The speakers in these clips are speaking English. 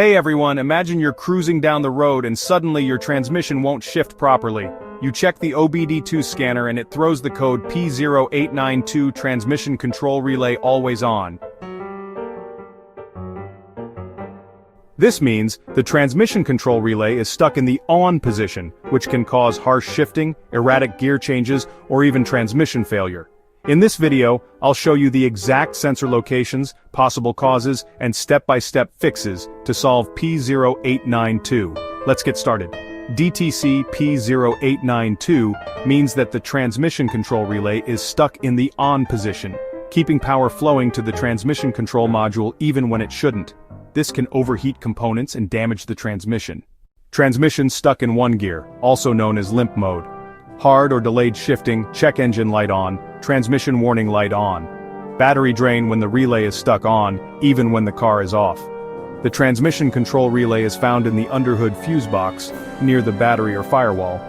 Hey everyone, imagine you're cruising down the road and suddenly your transmission won't shift properly. You check the OBD-II scanner and it throws the code P0892 transmission control relay always on. This means the transmission control relay is stuck in the on position, which can cause harsh shifting, erratic gear changes, or even transmission failure. In this video, I'll show you the exact sensor locations, possible causes, and step-by-step fixes to solve P0892. Let's get started. DTC P0892 means that the transmission control relay is stuck in the on position, keeping power flowing to the transmission control module even when it shouldn't. This can overheat components and damage the transmission. Transmission stuck in one gear, also known as limp mode. Hard or delayed shifting, check engine light on, transmission warning light on. Battery drain when the relay is stuck on, even when the car is off. The transmission control relay is found in the underhood fuse box, near the battery or firewall.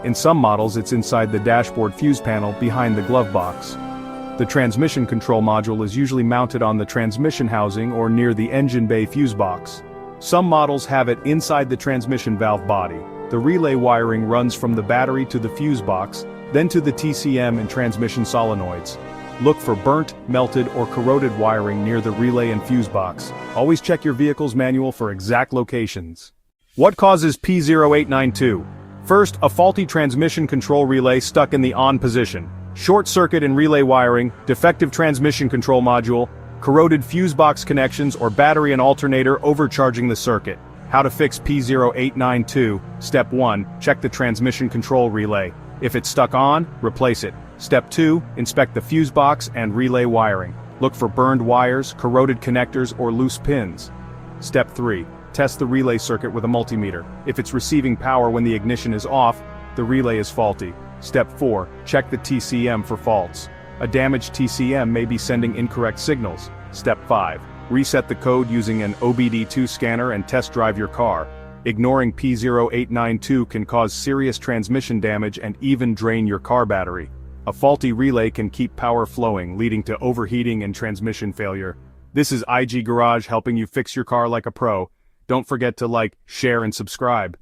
In some models it's inside the dashboard fuse panel behind the glove box. The transmission control module is usually mounted on the transmission housing or near the engine bay fuse box. Some models have it inside the transmission valve body. The relay wiring runs from the battery to the fuse box, then to the TCM and transmission solenoids. Look for burnt, melted, or corroded wiring near the relay and fuse box. Always check your vehicle's manual for exact locations. What causes P0892? First, a faulty transmission control relay stuck in the on position. Short circuit in relay wiring, defective transmission control module, corroded fuse box connections, or battery and alternator overcharging the circuit. How to fix P0892. Step 1. Check the transmission control relay. If it's stuck on, replace it. Step 2. Inspect the fuse box and relay wiring. Look for burned wires, corroded connectors, or loose pins. Step 3. Test the relay circuit with a multimeter. If it's receiving power when the ignition is off, the relay is faulty. Step 4. Check the TCM for faults. A damaged TCM may be sending incorrect signals. Step 5. Reset the code using an OBD-II scanner and test drive your car. Ignoring P0892 can cause serious transmission damage and even drain your car battery. A faulty relay can keep power flowing, leading to overheating and transmission failure. This is IG Garage helping you fix your car like a pro. Don't forget to like, share, and subscribe.